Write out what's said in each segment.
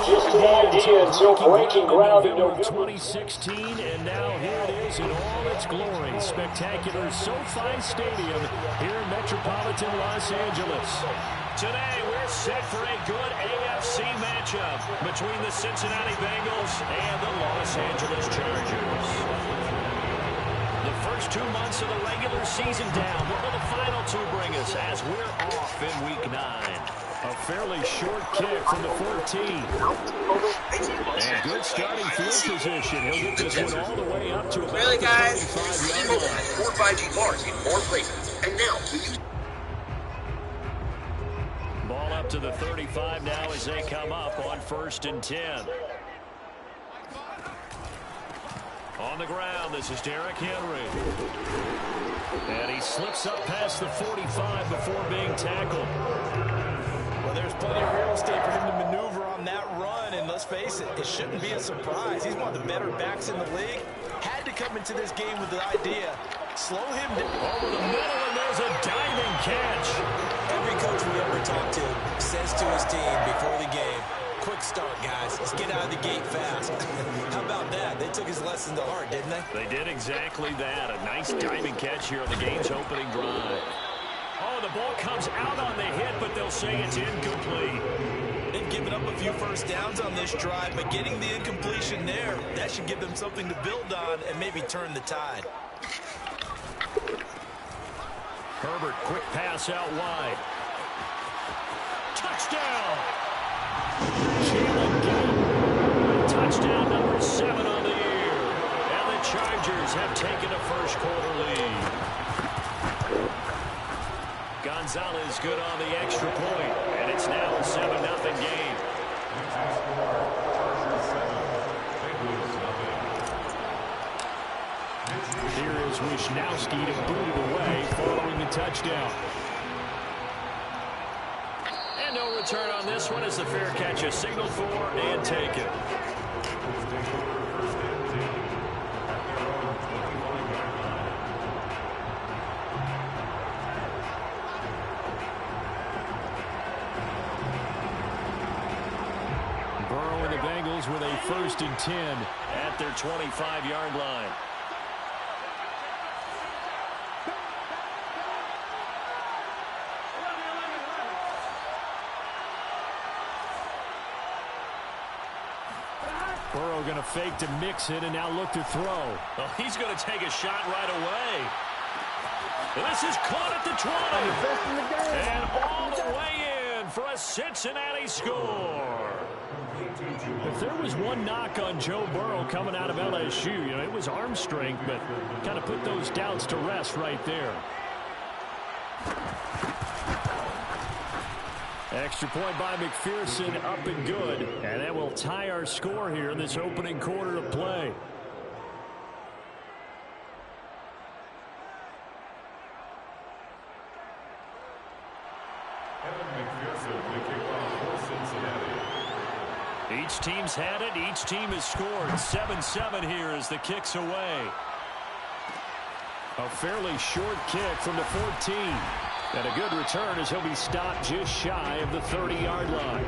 Just an idea until breaking ground in November 2016, and now here it is in all its glory. Spectacular SoFi Stadium here in metropolitan Los Angeles. Today, we're set for a good AFC matchup between the Cincinnati Bengals and the Los Angeles Chargers. The first 2 months of the regular season down. What will the final two bring us as we're off in Week 9? A fairly short kick from the 14. And good starting field position. He'll get this one all the way up to about really, the guys? 25-yard line. Has 4 5G bars in 4 places. And now, Ball up to the 35 now as they come up on 1st and 10. On the ground, this is Derrick Henry. And he slips up past the 45 before being tackled. Well, there's plenty of real estate for him to maneuver on that run, and let's face it, it shouldn't be a surprise. He's one of the better backs in the league. Had to come into this game with the idea, slow him down. Over the middle, and there's a diving catch. Every coach we ever talk to says to his team before the game, quick start, guys. Let's get out of the gate fast. How about that? They took his lesson to heart, didn't they? They did exactly that. A nice diving catch here on the game's opening drive. Oh, the ball comes out on the hit, but they'll say it's incomplete. They've given up a few first downs on this drive, but getting the incompletion there, that should give them something to build on and maybe turn the tide. Herbert, quick pass out wide. Touchdown! Jalen Guyton, touchdown number 7 on the year. And the Chargers have taken a first quarter lead. Gonzalez good on the extra point, and it's now a 7-0 game. Here is Wisnowski to boot it away following the touchdown. And no return on this one as the fair catch is signaled for and taken. Burrow and the Bengals with a 1st and 10 at their 25-yard line. Burrow going to fake to mix it and now look to throw. Well, he's going to take a shot right away. This is caught at the 20. And all the way in for a Cincinnati score. If there was one knock on Joe Burrow coming out of LSU, it was arm strength, but kind of put those doubts to rest right there. Extra point by McPherson, up and good. And that will tie our score here in this opening quarter of play. Each team's had it. Each team has scored. 7-7 here as the kick's away. A fairly short kick from the 14. And a good return as he'll be stopped just shy of the 30-yard line.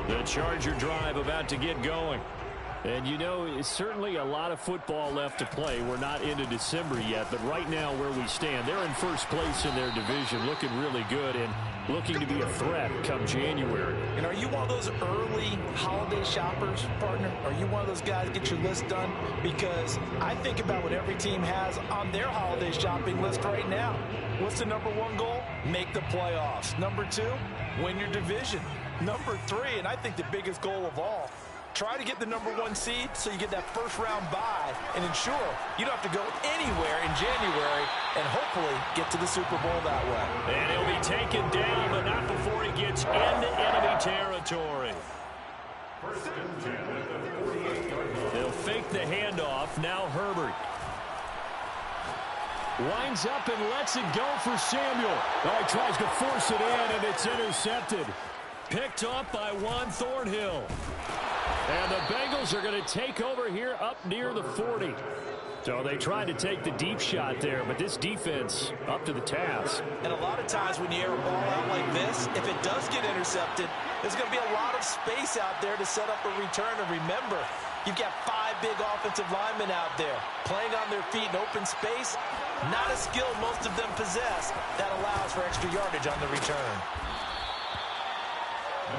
The Charger drive about to get going. And it's certainly a lot of football left to play. We're not into December yet, but right now where we stand, they're in first place in their division, looking really good and looking to be a threat come January. And are you one of those early holiday shoppers, partner? Are you one of those guys get your list done? Because I think about what every team has on their holiday shopping list right now. What's the number one goal? Make the playoffs. Number two, win your division. Number three, and I think the biggest goal of all, try to get the number one seed so you get that first round bye and ensure you don't have to go anywhere in January and hopefully get to the Super Bowl that way. And he'll be taken down, but not before he gets into enemy territory. They'll fake the handoff. Now Herbert winds up and lets it go for Samuel. Oh, he tries to force it in, and it's intercepted. Picked up by Juan Thornhill. And the Bengals are going to take over here up near the 40. So they tried to take the deep shot there, but this defense up to the task. And a lot of times when you air a ball out like this, if it does get intercepted, there's going to be a lot of space out there to set up a return. And remember, you've got 5 big offensive linemen out there playing on their feet in open space. Not a skill most of them possess that allows for extra yardage on the return.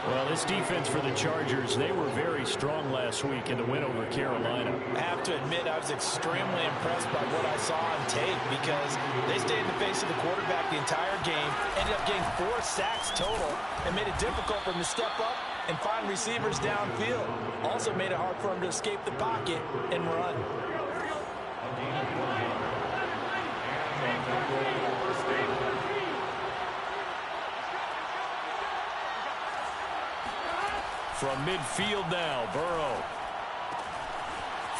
Well, this defense for the Chargers, they were very strong last week in the win over Carolina. I have to admit, I was extremely impressed by what I saw on tape because they stayed in the face of the quarterback the entire game, ended up getting 4 sacks total, and made it difficult for him to step up and find receivers downfield. Also made it hard for him to escape the pocket and run. From midfield now, Burrow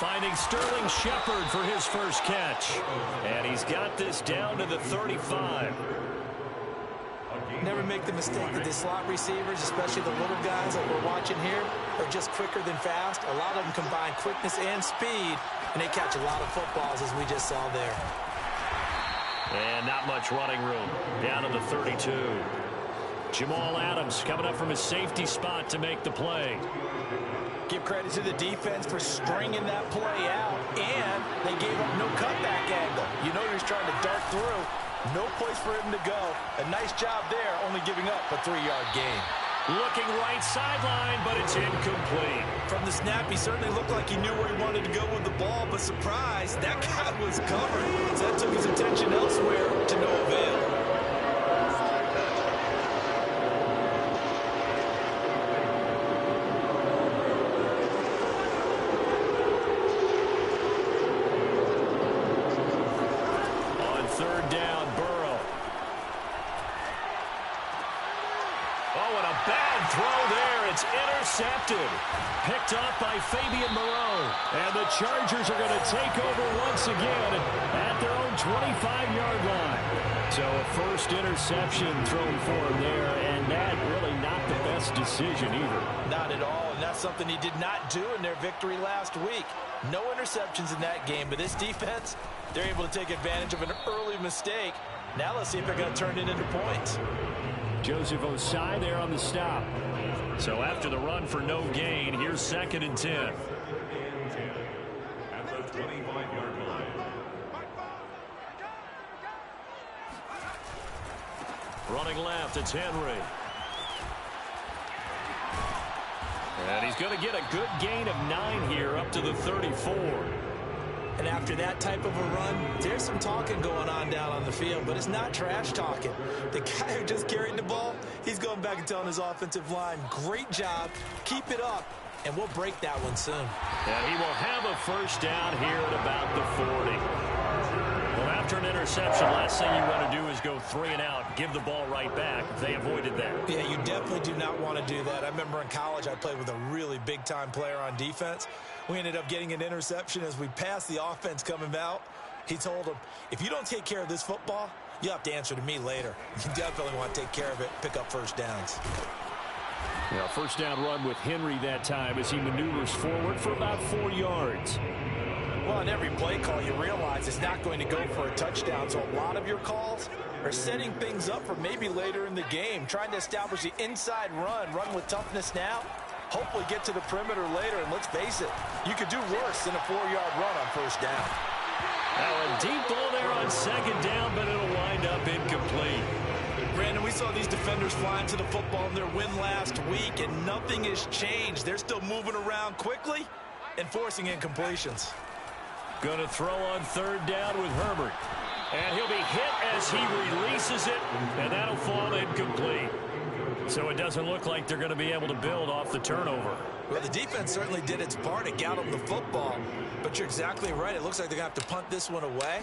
finding Sterling Shepard for his first catch. And he's got this down to the 35. Never make the mistake that the slot receivers, especially the little guys that we're watching here, are just quicker than fast. A lot of them combine quickness and speed, and they catch a lot of footballs, as we just saw there. And not much running room. Down to the 32. Jamal Adams coming up from his safety spot to make the play. Give credit to the defense for stringing that play out, and they gave up no cutback angle. You know he was trying to dart through. No place for him to go. A nice job there, only giving up a 3-yard gain. Looking right sideline, but it's incomplete. From the snap, he certainly looked like he knew where he wanted to go with the ball, but surprise, that guy was covered. So that took his attention elsewhere to no avail. Intercepted. Picked up by Fabian Moreau. And the Chargers are going to take over once again at their own 25-yard line. So a first interception thrown for him there, and that really not the best decision either. Not at all, and that's something he did not do in their victory last week. No interceptions in that game, but this defense, they're able to take advantage of an early mistake. Now let's see if they're going to turn it into points. Joseph Ossai there on the stop. So after the run for no gain, here's 2nd and 10. At the 25-yard line. Running left, it's Henry. And he's going to get a good gain of 9 here up to the 34. And after that type of a run, there's some talking going on down on the field, but it's not trash talking. The guy who just carried the ball, he's going back and telling his offensive line, great job, keep it up, and we'll break that one soon. And he will have a first down here at about the 40. Well, after an interception, last thing you want to do is go 3 and out, give the ball right back. They avoided that. Yeah, you definitely do not want to do that. I remember in college I played with a really big-time player on defense. We ended up getting an interception as we passed the offense coming out. He told him, if you don't take care of this football, you have to answer to me later. You definitely want to take care of it, pick up first downs. Yeah, first down run with Henry that time as he maneuvers forward for about 4 yards. Well, on every play call, you realize it's not going to go for a touchdown, so a lot of your calls are setting things up for maybe later in the game, trying to establish the inside run with toughness now, hopefully get to the perimeter later, and let's face it, you could do worse than a 4-yard run on first down. Now a deep ball there on 2nd down, but it'll wind up incomplete. Brandon, we saw these defenders flying to the football in their win last week, and nothing has changed. They're still moving around quickly and forcing incompletions. Going to throw on 3rd down with Herbert. And he'll be hit as he releases it, and that'll fall incomplete. So it doesn't look like they're going to be able to build off the turnover. Well, the defense certainly did its part to get them the football, but you're exactly right. It looks like they're going to have to punt this one away.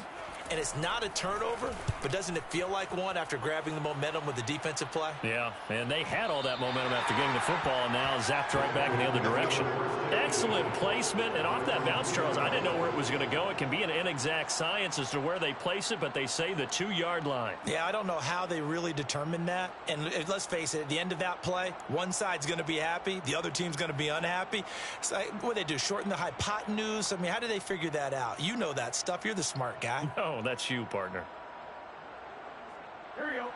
And it's not a turnover, but doesn't it feel like one after grabbing the momentum with the defensive play? Yeah, and they had all that momentum after getting the football, and now zapped right back in the other direction. Excellent placement, and off that bounce, Charles, I didn't know where it was going to go. It can be an inexact science as to where they place it, but they say the 2-yard line. Yeah, I don't know how they really determined that. And let's face it, at the end of that play, one side's going to be happy, the other team's going to be unhappy. So, what do they do, shorten the hypotenuse? I mean, how do they figure that out? You know that stuff. You're the smart guy. No, that's you, partner.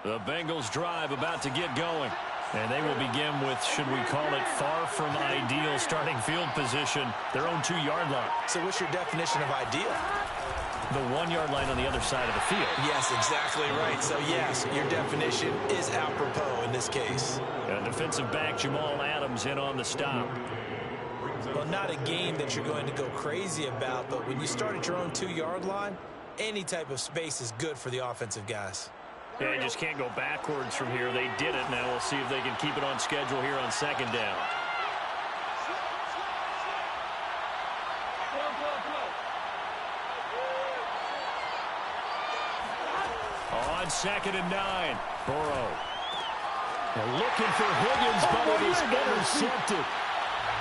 The Bengals drive about to get going. And they will begin with, should we call it, far from ideal starting field position, their own 2-yard line. So what's your definition of ideal? The 1-yard line on the other side of the field. Yes, exactly right. So, yes, your definition is apropos in this case. Defensive back Jamal Adams in on the stop. Well, not a game that you're going to go crazy about, but when you start at your own 2-yard line, any type of space is good for the offensive guys. Yeah, you just can't go backwards from here. They did it. Now we'll see if they can keep it on schedule here on 2nd down. On 2nd and 9, Burrow. They're looking for Higgins, but it is intercepted.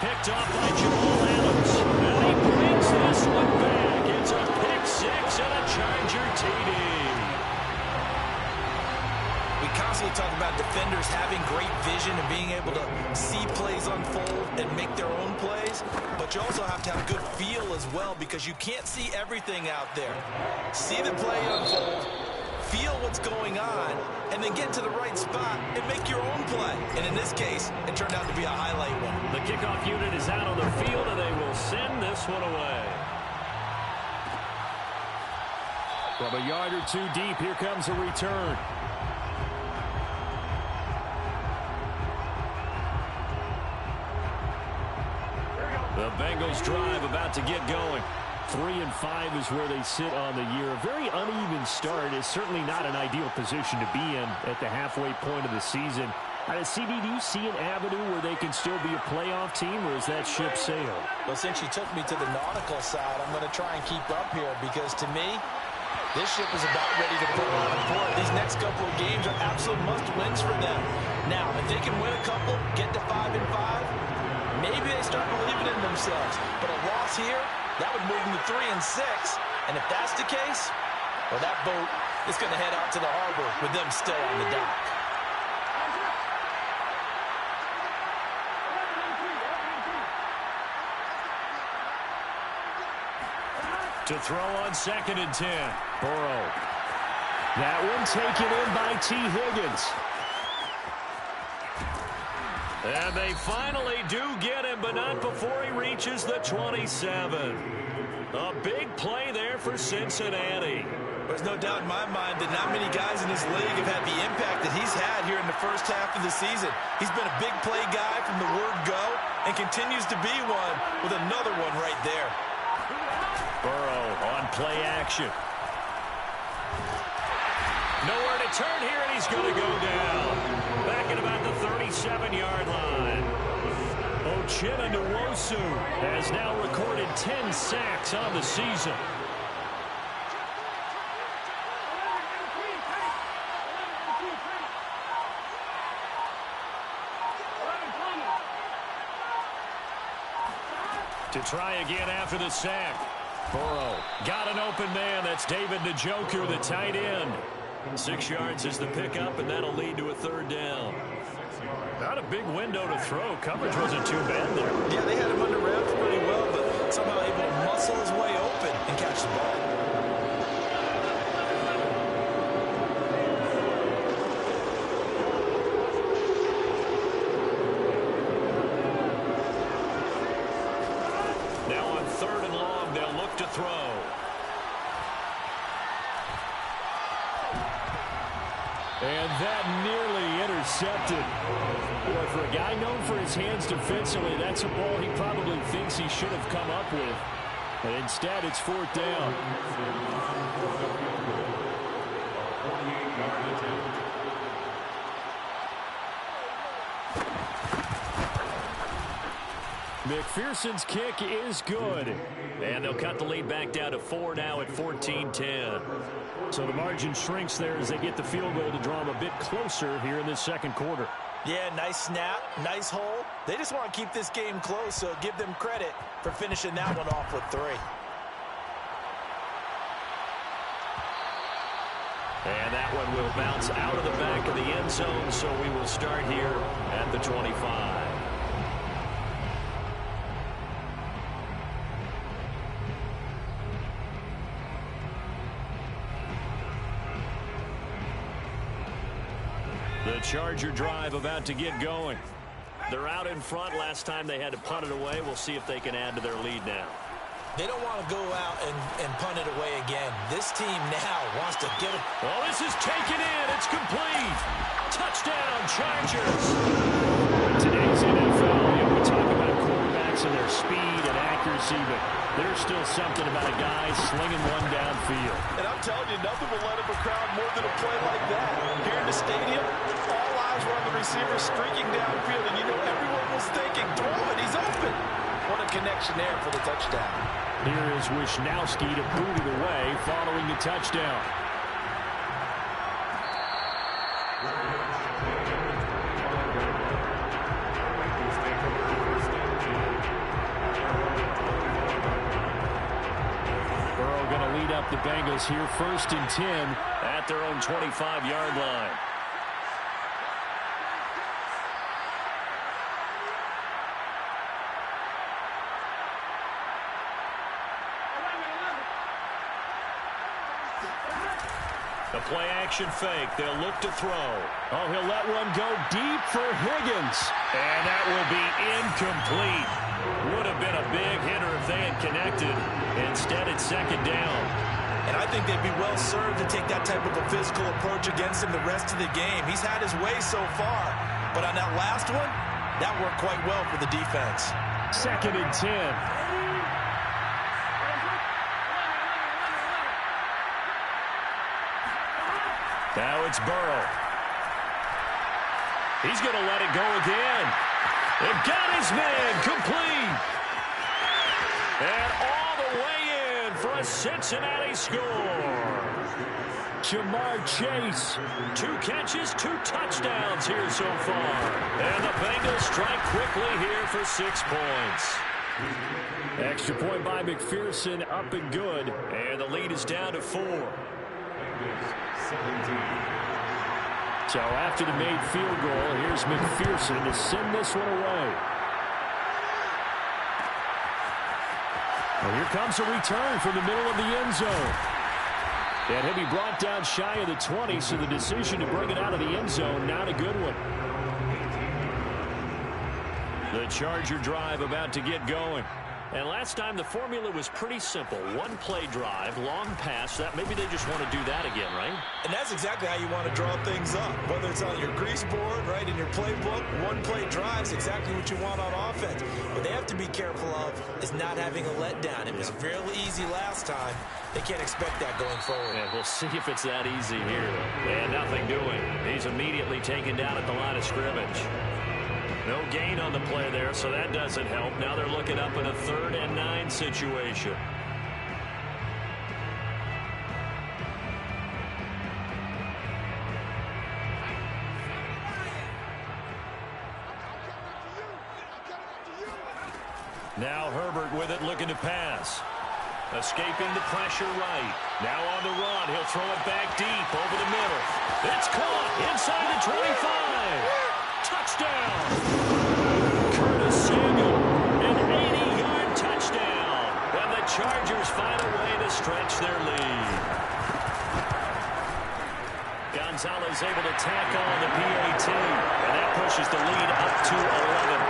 Picked off by Jamal Adams. And he brings this one back. It's a pick 6 and a Charger TD. We constantly talk about defenders having great vision and being able to see plays unfold and make their own plays, but you also have to have good feel as well because you can't see everything out there. See the play unfold, feel what's going on, and then get to the right spot and make your own play. And in this case, it turned out to be a highlight one. The kickoff unit is out on the field, and they will send this one away. From a yard or two deep, here comes a return. The Bengals drive about to get going. 3-5 is where they sit on the year. A very uneven start is certainly not an ideal position to be in at the halfway point of the season. CD, do you see an avenue where they can still be a playoff team, or is that ship sailed? Well, since you took me to the nautical side, I'm going to try and keep up here because to me, this ship is about ready to put on a port. These next couple of games are absolute must-wins for them. Now, if they can win a couple, get to 5-5, maybe they start believing in themselves. But a loss here, that would move them to 3-6. And if that's the case, well, that boat is going to head out to the harbor with them still on the dock. To throw on 2nd and 10. Burrow. That one taken in by T. Higgins. And they finally do get him, but not before he reaches the 27. A big play there for Cincinnati. There's no doubt in my mind that not many guys in this league have had the impact that he's had here in the first half of the season. He's been a big play guy from the word go and continues to be one with another one right there. Burrow on play action. Nowhere to turn here, and he's going to go down. Back at about the 37-yard line. Uchenna Nwosu has now recorded 10 sacks on the season. To try again after the sack. Burrow got an open man. That's David Njoku, the tight end. 6 yards is the pickup, and that'll lead to a third down. Not a big window to throw. Coverage wasn't too bad there. Yeah, they had him under wraps pretty well, but somehow able to muscle his way open and catch the ball. Now on 3rd and long, they'll look to throw. And that nearly intercepted. Boy, for a guy known for his hands defensively, that's a ball he probably thinks he should have come up with. But instead, it's 4th down. McPherson's kick is good. And they'll cut the lead back down to 4 now at 14-10. So the margin shrinks there as they get the field goal to draw them a bit closer here in this second quarter. Yeah, nice snap, nice hole. They just want to keep this game close, so give them credit for finishing that one off with 3. And that one will bounce out of the back of the end zone, so we will start here at the 25. The Charger drive about to get going. They're out in front. Last time they had to punt it away. We'll see if they can add to their lead now. They don't want to go out and punt it away again. This team now wants to get it. Oh, this is taken in. It's complete. Touchdown, Chargers. In today's NFL, we talk about quarterbacks and their speed and accuracy, but there's still something about a guy slinging one downfield. And I'm telling you, nothing will let up a crowd more than a play like that. Here in the stadium, all eyes were on the receiver streaking downfield, and you know everyone was thinking, throw it, he's open. What a connection there for the touchdown. Here is Wisnowski to boot it away following the touchdown. Burrow going to lead up the Bengals here 1st and 10 at their own 25-yard line. The play-action fake. They'll look to throw. Oh, he'll let one go deep for Higgins. And that will be incomplete. Would have been a big hitter if they had connected. Instead, it's 2nd down. And I think they'd be well served to take that type of a physical approach against him the rest of the game. He's had his way so far. But on that last one, that worked quite well for the defense. 2nd and 10. Now it's Burrow. He's going to let it go again. They've got his man complete. And all the way in for a Cincinnati score. Jamar Chase. 2 catches, 2 touchdowns here so far. And the Bengals strike quickly here for 6 points. Extra point by McPherson, up and good. And the lead is down to 4. So after the made field goal, here's McPherson to send this one away. Well, here comes a return from the middle of the end zone. And he'll be brought down shy of the 20, so the decision to bring it out of the end zone, not a good one. The Charger drive about to get going. And last time the formula was pretty simple. One play drive, long pass. That maybe they just want to do that again, right? And that's exactly how you want to draw things up. Whether it's on your grease board, right, in your playbook, one play drive is exactly what you want on offense. What they have to be careful of is not having a letdown. It was fairly easy last time. They can't expect that going forward. And we'll see if it's that easy here. And nothing doing. He's immediately taken down at the line of scrimmage. No gain on the play there, so that doesn't help. Now they're looking up in a 3rd and 9 situation. Now Herbert with it, looking to pass. Escaping the pressure right. Now on the run. He'll throw it back deep over the middle. It's caught inside the 25. Touchdown! Curtis Samuel, an 80-yard touchdown. And the Chargers find a way to stretch their lead. Gonzalez able to tack on the PAT. And that pushes the lead up to 11.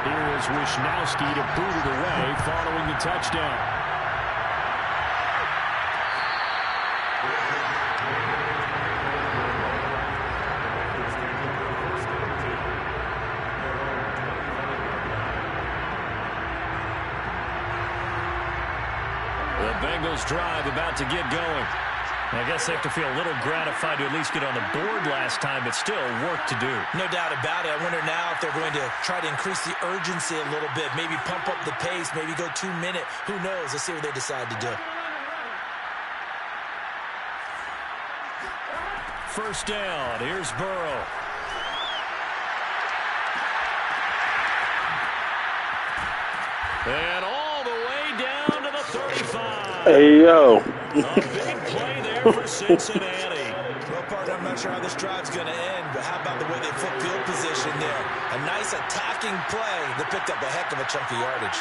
Here is Wishnowski to boot it away following the touchdown. Bengals drive about to get going. I guess they have to feel a little gratified to at least get on the board last time, but still work to do. No doubt about it. I wonder now if they're going to try to increase the urgency a little bit, maybe pump up the pace, maybe go 2-minute. Who knows? Let's see what they decide to do. First down. Here's Burrow. And all the way down to the 35. Hey, yo. A big play there for Cincinnati. Well, partner, I'm not sure how this drive's going to end, but how about the way they flip field position there? A nice attacking play that picked up a heck of a chunk of yardage.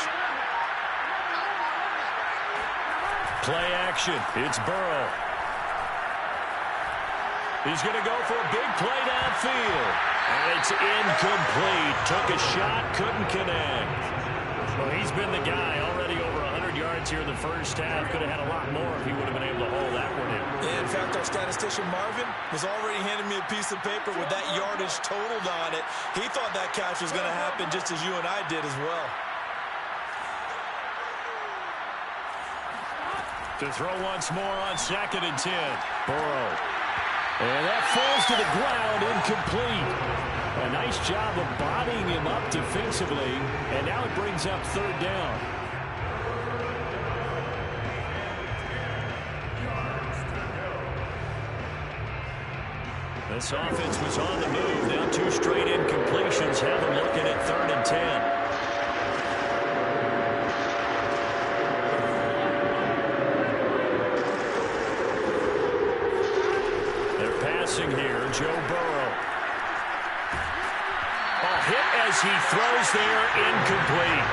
Play action. It's Burrow. He's going to go for a big play downfield. And it's incomplete. Took a shot, couldn't connect. Well, he's been the guy already over 100 yards here in the first half. Could have had a lot more if he would have been able to hold that one in. In fact, our statistician Marvin was already handing me a piece of paper with that yardage totaled on it. He thought that catch was going to happen just as you and I did as well. To throw once more on 2nd and 10. Burrow. And that falls to the ground, incomplete. A nice job of bodying him up defensively, and now it brings up 3rd down. This offense was on the move. Now 2 straight incompletions have them looking at 3rd and 10. Here, Joe Burrow. Hit as he throws there, incomplete.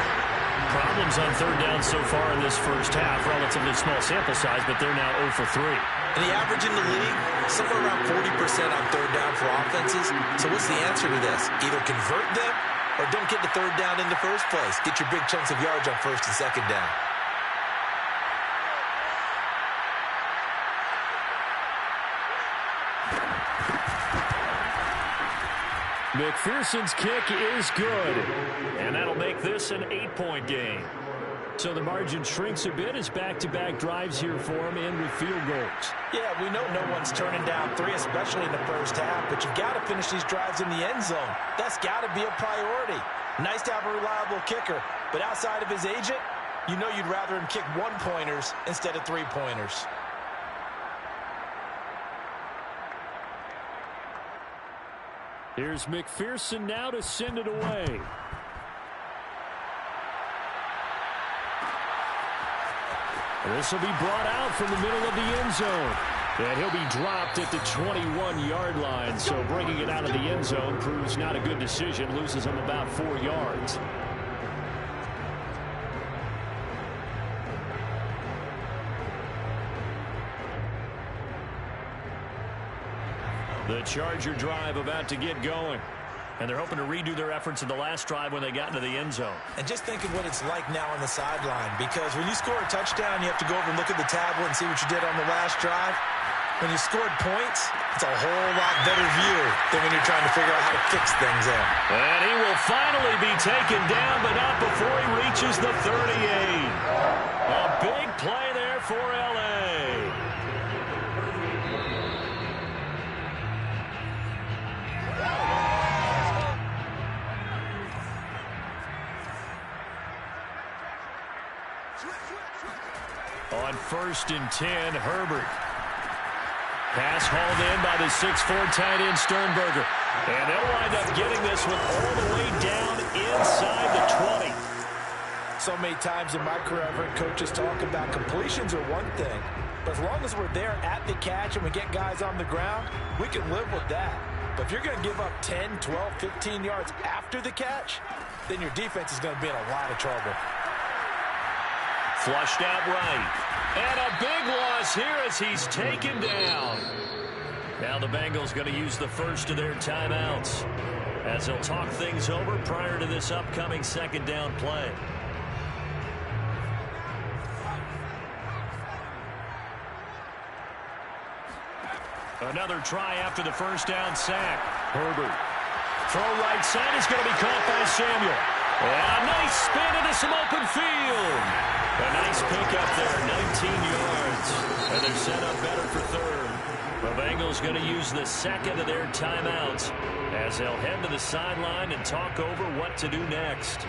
Problems on 3rd down so far in this first half. Relatively small sample size, but they're now 0 for 3. And the average in the league, somewhere around 40% on 3rd down for offenses. So what's the answer to this? Either convert them or don't get the 3rd down in the first place. Get your big chunks of yards on 1st and 2nd down. McPherson's kick is good, and that'll make this an 8-point game. So the margin shrinks a bit as back-to-back drives here for him in with field goals. Yeah, we know no one's turning down 3, especially in the first half, but you've got to finish these drives in the end zone. That's got to be a priority. Nice to have a reliable kicker, but outside of his agent, you know you'd rather him kick 1-pointers instead of 3-pointers. Here's McPherson now to send it away. This will be brought out from the middle of the end zone. And he'll be dropped at the 21-yard line. So bringing it out of the end zone proves not a good decision. Loses him about 4 yards. The Charger drive about to get going. And they're hoping to redo their efforts in the last drive when they got into the end zone. And just think of what it's like now on the sideline, because when you score a touchdown, you have to go over and look at the tablet and see what you did on the last drive. When you scored points, it's a whole lot better view than when you're trying to figure out how to fix things there. And he will finally be taken down, but not before he reaches the 38. A big play there for L.A. On 1st and 10, Herbert. Pass hauled in by the 6'4" tight end Sternberger. And they'll wind up getting this one all the way down inside the 20. So many times in my career, I've heard coaches talk about completions are one thing. But as long as we're there at the catch and we get guys on the ground, we can live with that. But if you're going to give up 10, 12, 15 yards after the catch, then your defense is going to be in a lot of trouble. Flushed out right. And a big loss here as he's taken down. Now the Bengals going to use the first of their timeouts as they'll talk things over prior to this upcoming second down play. Another try after the first down sack. Herbert. Throw right side is going to be caught by Samuel. And a nice spin into some open field. A nice pickup there, 19 yards. And they're set up better for third. The Bengals going to use the second of their timeouts as they'll head to the sideline and talk over what to do next.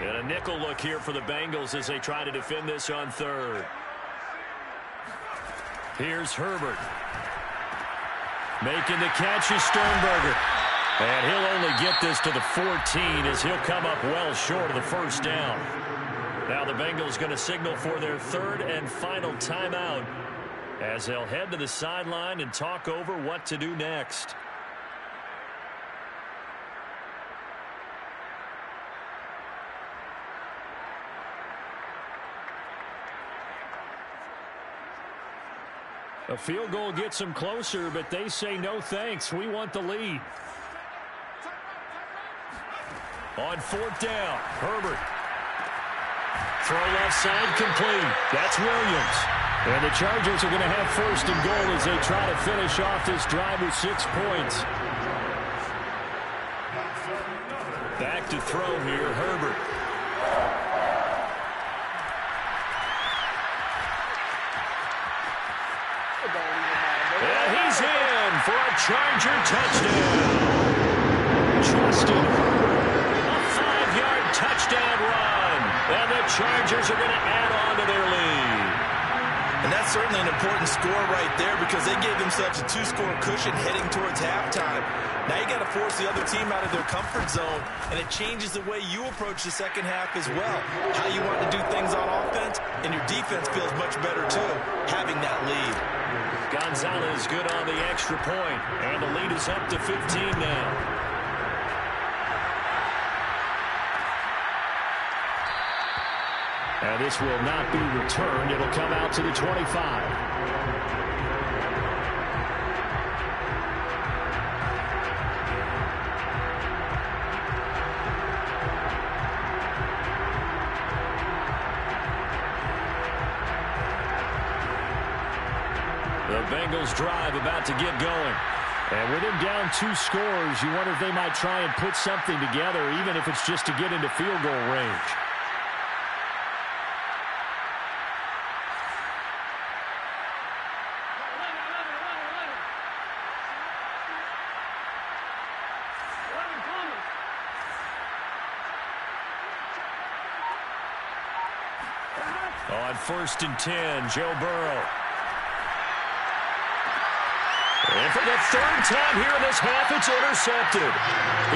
And a nickel look here for the Bengals as they try to defend this on third. Here's Herbert. Making the catch is Sternberger. And he'll only get this to the 14 as he'll come up well short of the first down. Now the Bengals going to signal for their third and final timeout as they'll head to the sideline and talk over what to do next. A field goal gets them closer, but they say no thanks. We want the lead. On 4th down, Herbert. Throw left side complete. That's Williams. And the Chargers are going to have 1st and goal as they try to finish off this drive with 6 points. Back to throw here, Herbert. He's in for a Charger touchdown. Justin Herbert, a 5-yard touchdown run. And the Chargers are going to add on to their lead. And that's certainly an important score right there because they gave themselves a 2-score cushion heading towards halftime. Now you got to force the other team out of their comfort zone, and it changes the way you approach the second half as well. How you want to do things on offense, and your defense feels much better too, having that lead. Gonzalez good on the extra point, and the lead is up to 15 now. And this will not be returned. It'll come out to the 25. The Bengals drive about to get going. And with them down 2 scores, you wonder if they might try and put something together, even if it's just to get into field goal range. On 1st and 10, Joe Burrow. And for the 3rd time here in this half, it's intercepted.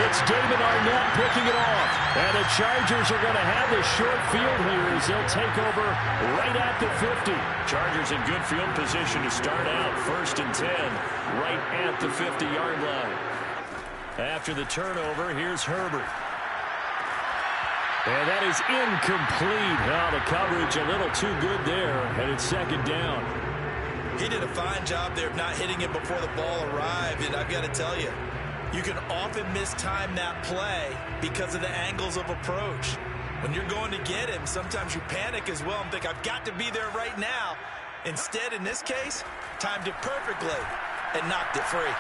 It's David Arnett picking it off. And the Chargers are going to have the short field here as they'll take over right at the 50. Chargers in good field position to start out. 1st and 10, right at the 50-yard line. After the turnover, here's Herbert. And that is incomplete. Oh, the coverage a little too good there, and it's second down. He did a fine job there of not hitting it before the ball arrived, and I've got to tell you, you can often mistime that play because of the angles of approach. When you're going to get him, sometimes you panic as well and think, I've got to be there right now. Instead, in this case, timed it perfectly and knocked it free.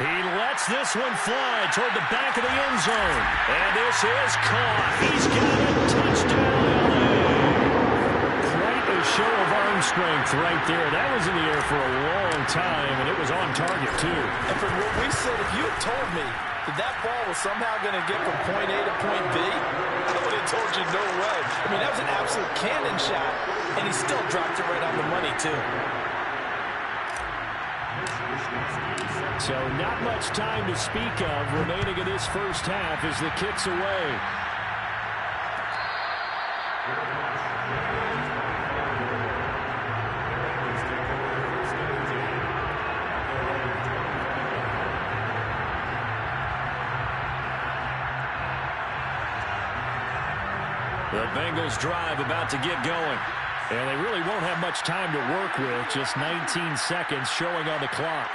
He lets this one fly toward the back of the end zone. And this is caught. He's got it. Touchdown, LA. Quite a show of arm strength right there. That was in the air for a long time, and it was on target, too. And from what we said, if you had told me that ball was somehow going to get from point A to point B, I would have told you no way. I mean, that was an absolute cannon shot, and he still dropped it right on the money, too. So not much time to speak of remaining in this first half as the kick's away. The Bengals drive about to get going. And they really won't have much time to work with. Just 19 seconds showing on the clock.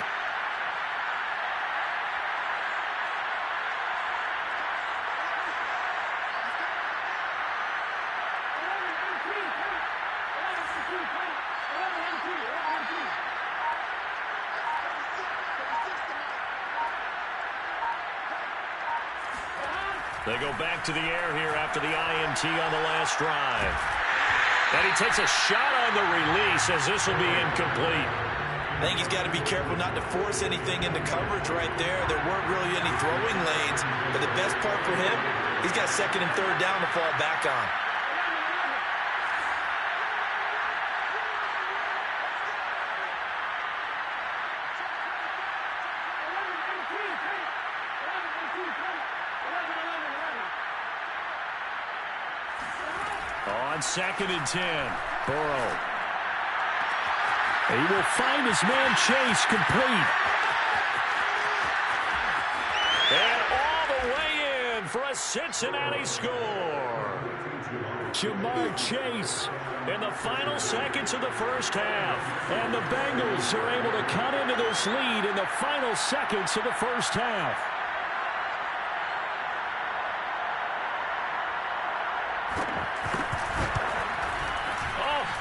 They go back to the air here after the INT on the last drive. And he takes a shot on the release as this will be incomplete. I think he's got to be careful not to force anything into coverage right there. There weren't really any throwing lanes. But the best part for him, he's got second and third down to fall back on. On second and 10, Burrow. He will find his man Chase complete. And all the way in for a Cincinnati score. Ja'Marr Chase in the final seconds of the first half. And the Bengals are able to cut into this lead in the final seconds of the first half.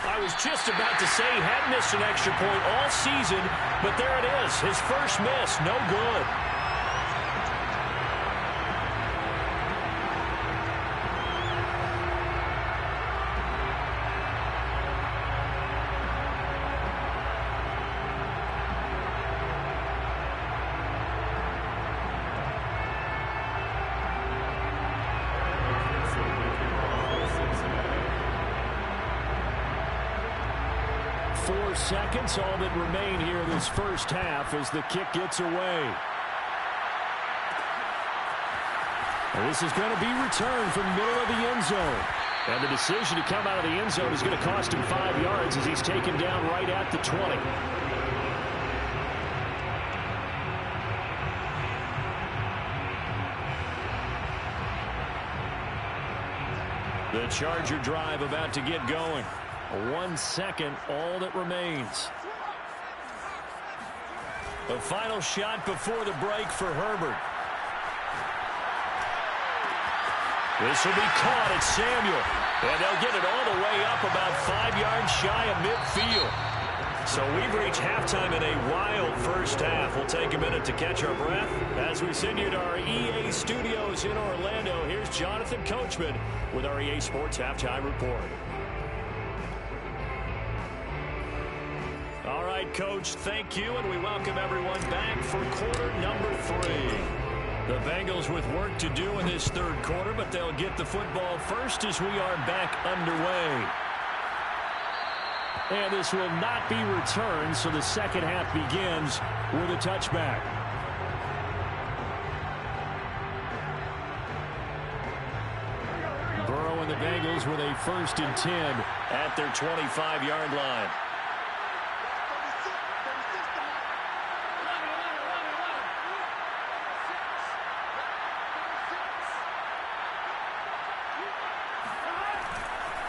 I was just about to say he hadn't missed an extra point all season, but there it is. His first miss, no good. Seconds, all that remain here in this first half as the kick gets away. And this is going to be returned from the middle of the end zone. And the decision to come out of the end zone is going to cost him 5 yards as he's taken down right at the 20. The Charger drive about to get going. 1 second, all that remains. The final shot before the break for Herbert. This will be caught at Samuel. And they'll get it all the way up about 5 yards shy of midfield. So we've reached halftime in a wild first half. We'll take a minute to catch our breath as we send you to our EA studios in Orlando. Here's Jonathan Coachman with our EA Sports Halftime Report. All right, Coach, thank you, and we welcome everyone back for quarter number 3. The Bengals with work to do in this third quarter, but they'll get the football first as we are back underway. And this will not be returned, so the second half begins with a touchback. Burrow and the Bengals with a 1st and 10 at their 25-yard line.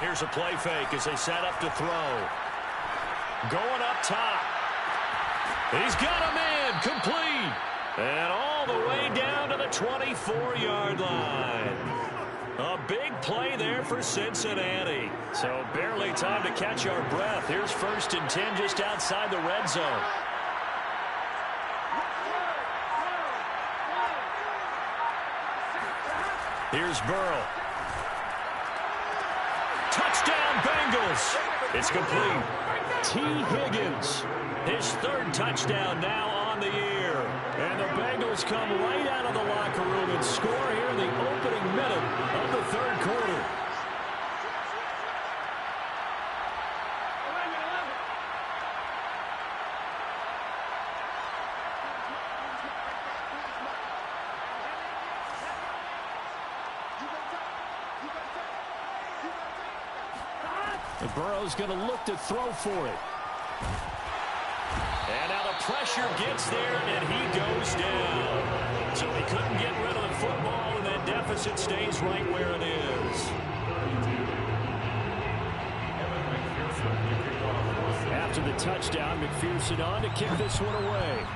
Here's a play fake as they set up to throw. Going up top. He's got a man complete. And all the way down to the 24-yard line. A big play there for Cincinnati. So barely time to catch our breath. Here's 1st and 10 just outside the red zone. Here's Burrow. Touchdown, Bengals. It's complete. T. Higgins, his 3rd touchdown now on the year. And the Bengals come right out of the locker room and score here in the opening minute of the 3rd quarter. And Burrow's going to look to throw for it. And now the pressure gets there, and he goes down. So he couldn't get rid of the football, and that deficit stays right where it is. After the touchdown, McPherson on to kick this one away.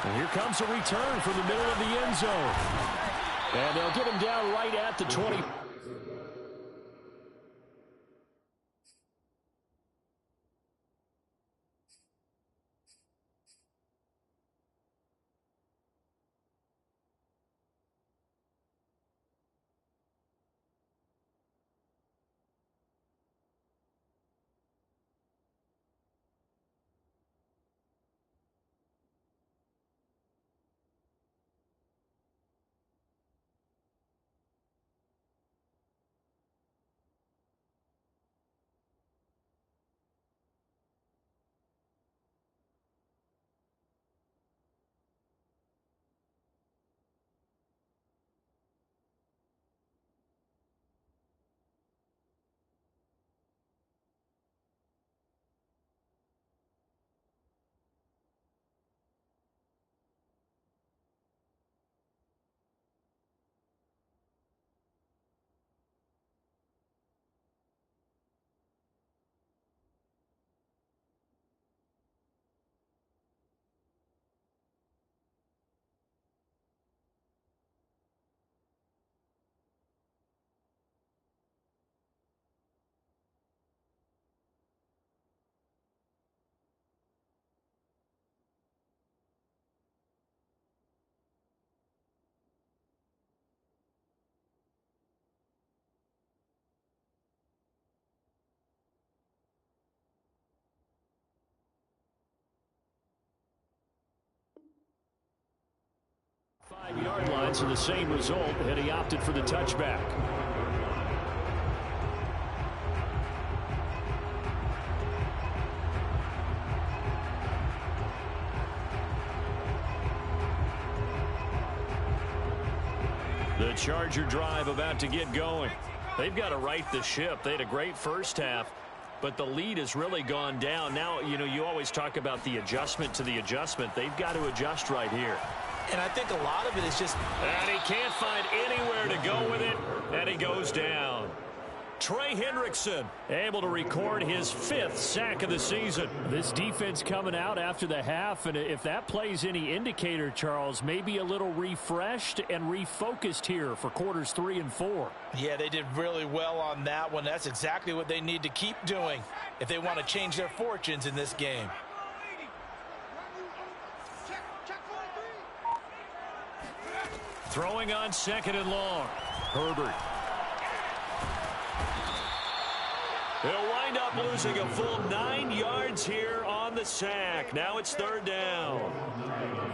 And here comes a return from the middle of the end zone. And they'll get him down right at the 20. Five-yard line, so the same result, and he opted for the touchback. The Charger drive about to get going. They've got to right the ship. They had a great first half, but the lead has really gone down. Now, you always talk about the adjustment to the adjustment. They've got to adjust right here. And I think a lot of it is just... And he can't find anywhere to go with it, and he goes down. Trey Hendrickson able to record his 5th sack of the season. This defense coming out after the half, and if that plays any indicator, Charles, maybe a little refreshed and refocused here for quarters 3 and 4. Yeah, they did really well on that one. That's exactly what they need to keep doing if they want to change their fortunes in this game. Throwing on 2nd and long. Herbert. He'll wind up losing a full 9 yards here on the sack. Now it's 3rd down. All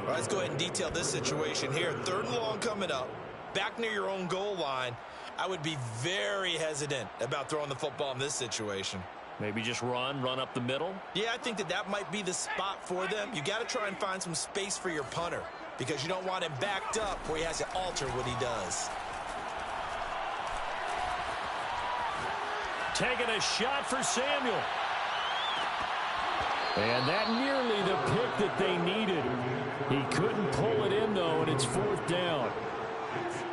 right, let's go ahead and detail this situation here. 3rd and long coming up. Back near your own goal line. I would be very hesitant about throwing the football in this situation. Maybe just run up the middle? Yeah, I think that might be the spot for them. You got to try and find some space for your punter, because you don't want him backed up where he has to alter what he does. Taking a shot for Samuel. And that nearly the pick that they needed. He couldn't pull it in, though, and it's 4th down.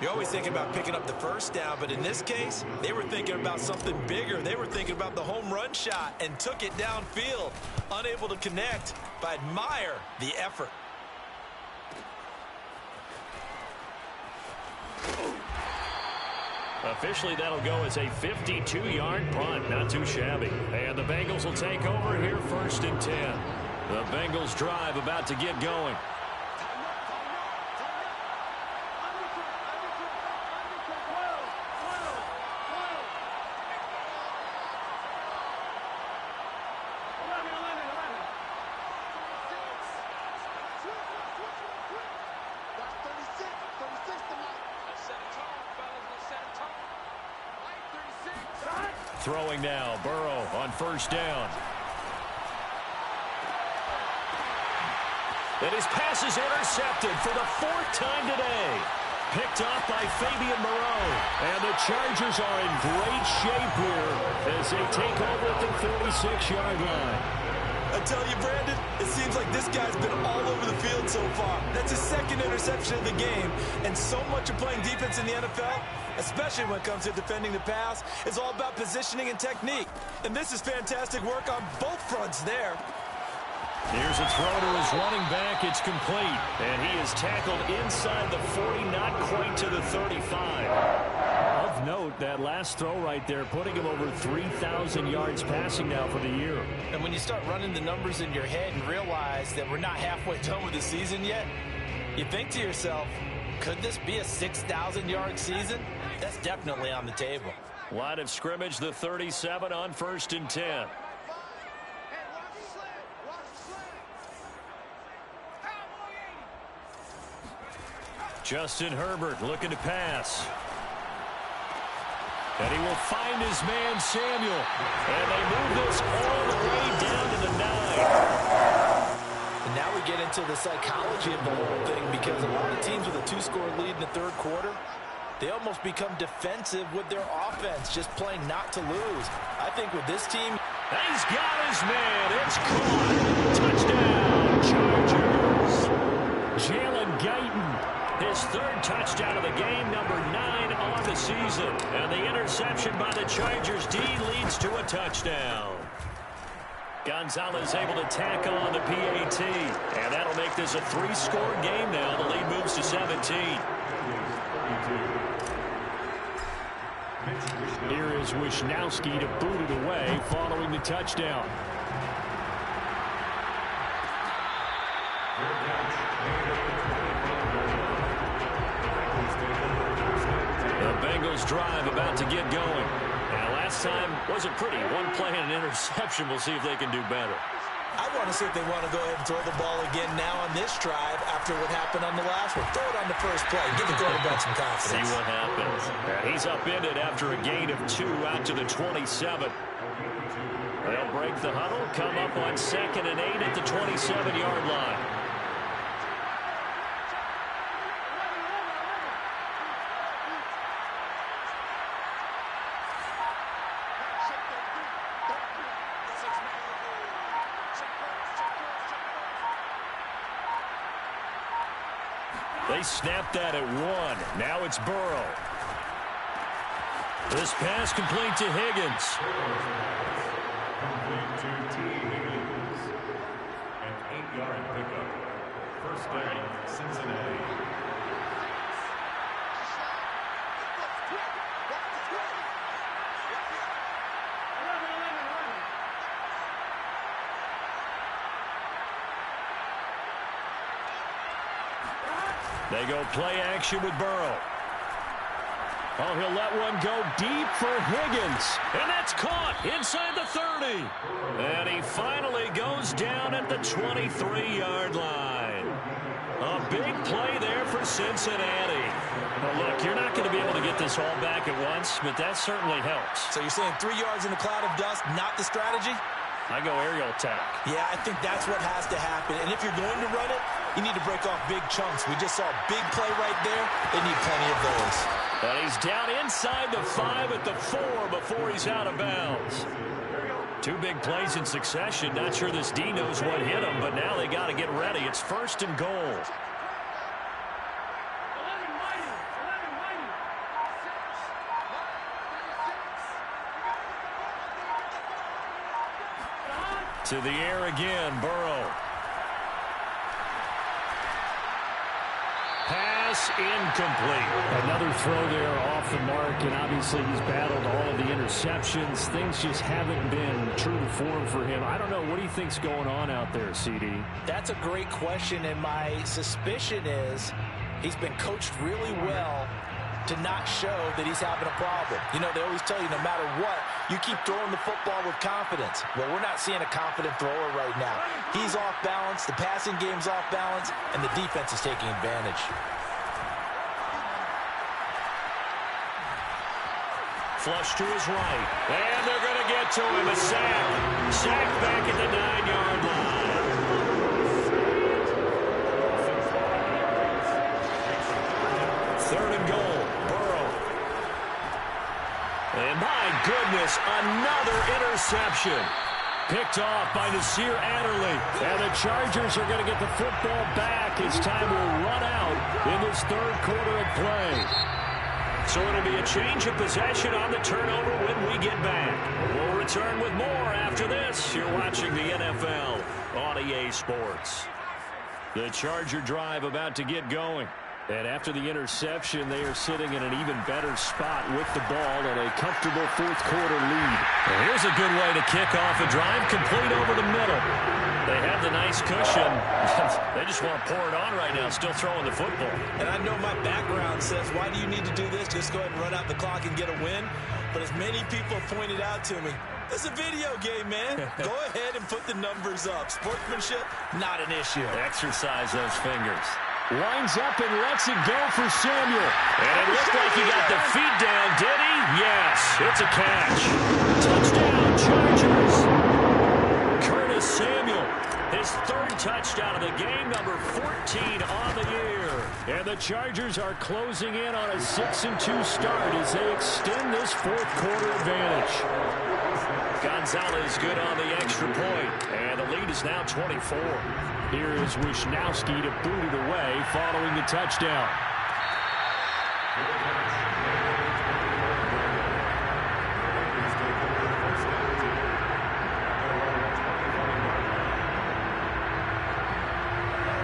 You're always thinking about picking up the first down, but in this case, they were thinking about something bigger. They were thinking about the home run shot and took it downfield. Unable to connect, but I admire the effort. Officially, that'll go as a 52-yard punt. Not too shabby. And the Bengals will take over here 1st and 10. The Bengals drive about to get going. Throwing now, Burrow on 1st down. And his pass is intercepted for the 4th time today. Picked off by Fabian Moreau. And the Chargers are in great shape here as they take over at the 46-yard line. I tell you, Brandon, it seems like this guy's been all over the field so far. That's his 2nd interception of the game. And so much of playing defense in the NFL, especially when it comes to defending the pass, is all about positioning and technique. And this is fantastic work on both fronts there. Here's a throw to his running back. It's complete. And he is tackled inside the 40, not quite to the 35. Of note, that last throw right there, putting him over 3,000 yards passing now for the year. And when you start running the numbers in your head and realize that we're not halfway done with the season yet, you think to yourself, could this be a 6,000-yard season? That's definitely on the table. Line of scrimmage, the 37 on 1st and 10. Justin Herbert looking to pass. And he will find his man Samuel. And they move this all the way down to the 9. And now we get into the psychology of the whole thing, because a lot of teams with a 2-score lead in the 3rd quarter, they almost become defensive with their offense, just playing not to lose. I think with this team, he's got his man. It's caught. Touchdown, Chargers. Jalen Guyton, his 3rd touchdown of the game, number 9 on the season. And the interception by the Chargers D leads to a touchdown. Gonzalez able to tack on the PAT. And that'll make this a 3-score game now. The lead moves to 17. Here is Wisnowski to boot it away following the touchdown. The Bengals drive about to get going. Now, last time wasn't pretty. One play and an interception. We'll see if they can do better. I want to see if they want to go ahead and throw the ball again now on this drive after what happened on the last one. Throw it on the first play. Give the quarterback some confidence. See what happens. He's upended after a gain of 2 out to the 27. They'll break the huddle, come up on 2nd and 8 at the 27-yard line. They snapped that at 1. Now it's Burrow. This pass complete to Higgins. Complete to T. Higgins. An 8-yard pickup. First down, Cincinnati. They go play action with Burrow. Oh, he'll let one go deep for Higgins. And that's caught inside the 30. And he finally goes down at the 23-yard line. A big play there for Cincinnati. Well, look, you're not going to be able to get this all back at once, but that certainly helps. So you're saying 3 yards in a cloud of dust, not the strategy? I go aerial attack. Yeah, I think that's what has to happen. And if you're going to run it, you need to break off big chunks. We just saw a big play right there. They need plenty of those. And he's down inside the 5 at the 4 before he's out of bounds. 2 big plays in succession. Not sure this D knows what hit him, but now they got to get ready. It's 1st and goal. To the air again, Burrow. Pass incomplete. Another throw there off the mark, and obviously he's battled all of the interceptions. Things just haven't been true to form for him. I don't know. What do you think's going on out there, CD? That's a great question, and my suspicion is he's been coached really well to not show that he's having a problem. You know, they always tell you no matter what, you keep throwing the football with confidence. Well, we're not seeing a confident thrower right now. He's off balance, the passing game's off balance, and the defense is taking advantage. Flush to his right, and they're going to get to him. A sack. Sack back at the 9-yard line. Third and goal. Burrow. And my goodness, another interception. Picked off by Nasir Adderley. And the Chargers are going to get the football back as time will run out in this third quarter of play. So it'll be a change of possession on the turnover when we get back. We'll return with more after this. You're watching the NFL on EA Sports. The Charger drive about to get going. And after the interception, they are sitting in an even better spot with the ball and a comfortable fourth quarter lead. And here's a good way to kick off a drive, complete over the middle. They have the nice cushion. They just want to pour it on right now, still throwing the football. And I know my background says, why do you need to do this? Just go ahead and run out the clock and get a win. But as many people pointed out to me, it's a video game, man. Go ahead and put the numbers up. Sportsmanship, not an issue. Exercise those fingers. Lines up and lets it go for Samuel. And it looked like he got the feet down, did he? Yes, it's a catch. Touchdown, Chargers. Curtis Samuel, his third touchdown of the game, number 14 on the year. And the Chargers are closing in on a 6-2 start as they extend this fourth quarter advantage. Gonzalez good on the extra point, and the lead is now 24. Here is Wisnowski to boot it away following the touchdown.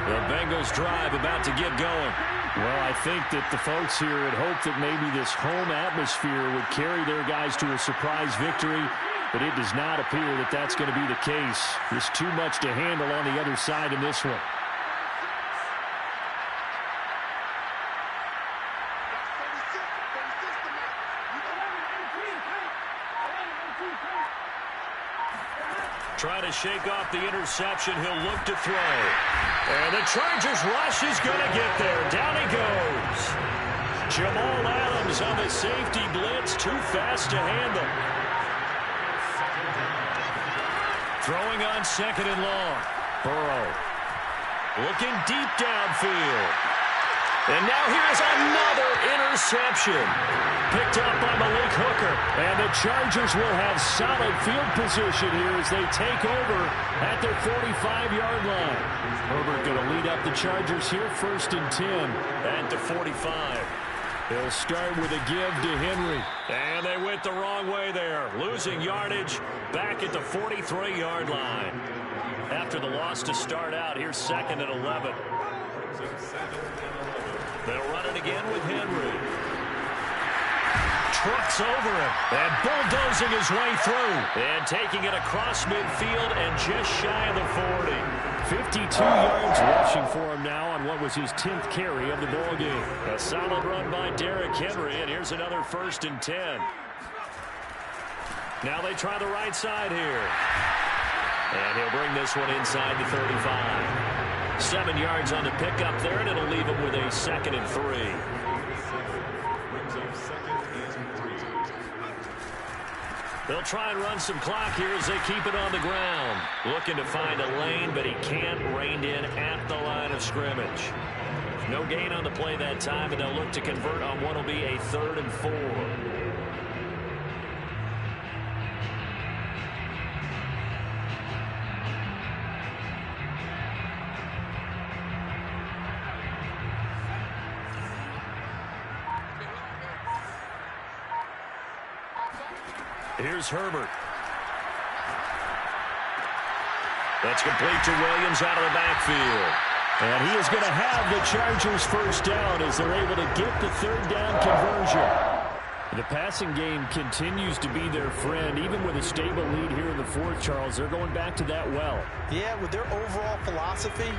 The Bengals drive about to get going. Well, I think that the folks here had hoped that maybe this home atmosphere would carry their guys to a surprise victory, but it does not appear that that's going to be the case. There's too much to handle on the other side in this one. Trying to shake off the interception. He'll look to throw. And the Chargers rush is going to get there. Down he goes. Jamal Adams on the safety blitz. Too fast to handle. Throwing on second and long. Burrow looking deep downfield. And now here's another interception. Picked up by Malik Hooker. And the Chargers will have solid field position here as they take over at their 45-yard line. Herbert going to lead up the Chargers here, 1st and 10 at the 45. He'll start with a give to Henry. And they went the wrong way there. Losing yardage back at the 43-yard line. After the loss to start out, here's 2nd and 11. They'll run it again with Henry. Trucks over him and bulldozing his way through. And taking it across midfield and just shy of the 40. 52 yards rushing for him now on what was his 10th carry of the ball game. A solid run by Derrick Henry, and here's another 1st and 10. Now they try the right side here. And he'll bring this one inside the 35. 7 yards on the pickup there, and it'll leave him with a 2nd and 3. They'll try and run some clock here as they keep it on the ground. Looking to find a lane, but he can't. Reined in at the line of scrimmage. No gain on the play that time, and they'll look to convert on what will be a 3rd and 4. Here's Herbert. That's complete to Williams out of the backfield. And he is going to have the Chargers first down as they're able to get the third down conversion. The passing game continues to be their friend. Even with a stable lead here in the fourth, Charles, they're going back to that well. Yeah, with their overall philosophy,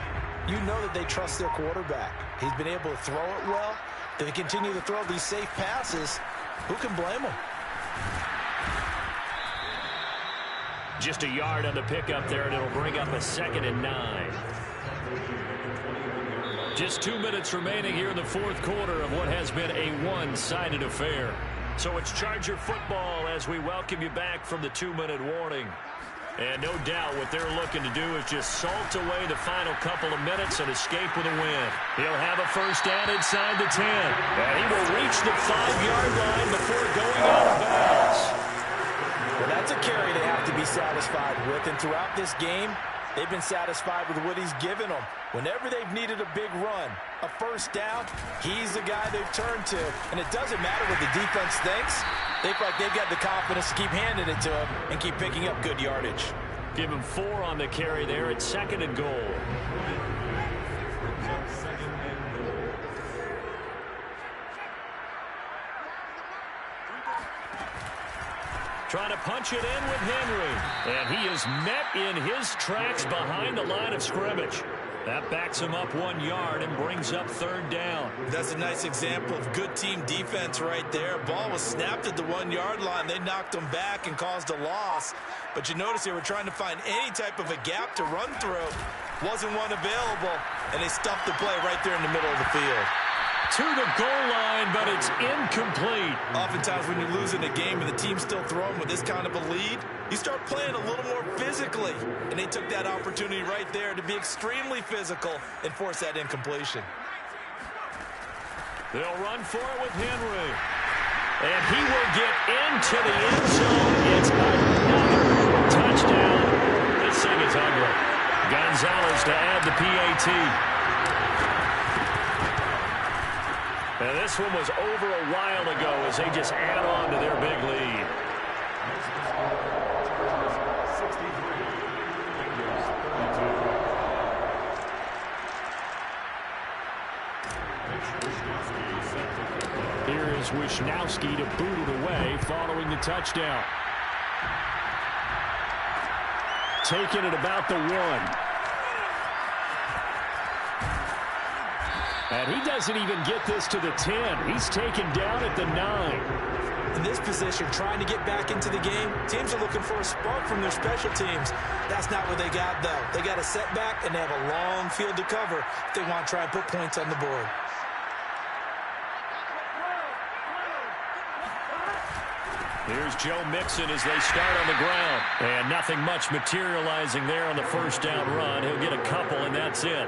you know that they trust their quarterback. He's been able to throw it well. They continue to throw these safe passes. Who can blame them? Just a yard on the pickup there, and it'll bring up a 2nd and 9. Just 2 minutes remaining here in the fourth quarter of what has been a one-sided affair. So it's Charger football as we welcome you back from the 2-minute warning. And no doubt what they're looking to do is just salt away the final couple of minutes and escape with a win. He'll have a first down inside the 10. And he will reach the 5-yard line before going out of bounds. Well, that's a carry they have to be satisfied with. And throughout this game, they've been satisfied with what he's given them. Whenever they've needed a big run, a first down, he's the guy they've turned to. And it doesn't matter what the defense thinks. They feel like they've got the confidence to keep handing it to him and keep picking up good yardage. Give him 4 on the carry there at 2nd and goal. Trying to punch it in with Henry. And he is met in his tracks behind the line of scrimmage. That backs him up 1 yard and brings up third down. That's a nice example of good team defense right there. Ball was snapped at the 1-yard line. They knocked him back and caused a loss. But you notice they were trying to find any type of a gap to run through. Wasn't one available, and they stuffed the play right there in the middle of the field. To the goal line, but it's incomplete. Oftentimes when you lose in a game and the team's still throwing with this kind of a lead, you start playing a little more physically. And they took that opportunity right there to be extremely physical and force that incompletion. They'll run for it with Henry. And he will get into the end zone. It's another touchdown. This thing is ugly. Gonzalez to add the PAT. And this one was over a while ago as they just add on to their big lead. Here is Wisnowski to boot it away following the touchdown. Taking it about the 1. And he doesn't even get this to the 10. He's taken down at the 9. In this position, trying to get back into the game, teams are looking for a spark from their special teams. That's not what they got, though. They got a setback, and they have a long field to cover if they want to try and put points on the board. Here's Joe Mixon as they start on the ground. And nothing much materializing there on the first down run. He'll get a couple, and that's it.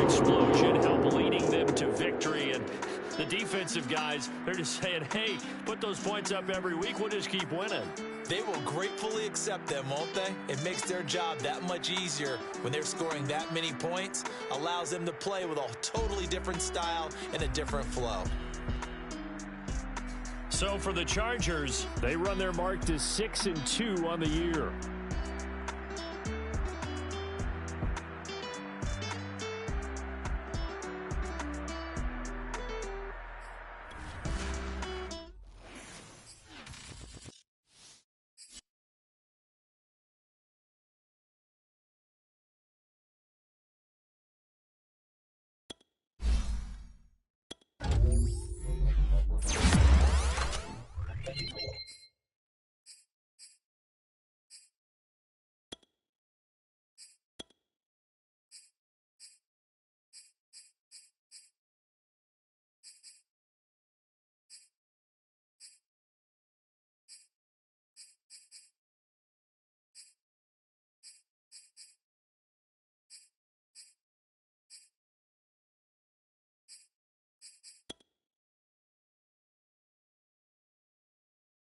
Explosion help leading them to victory, and the defensive guys, they're just saying, hey, put those points up every week, we'll just keep winning. They will gratefully accept them, won't they? It makes their job that much easier when they're scoring that many points, allows them to play with a totally different style and a different flow. So for the Chargers, they run their mark to 6-2 on the year.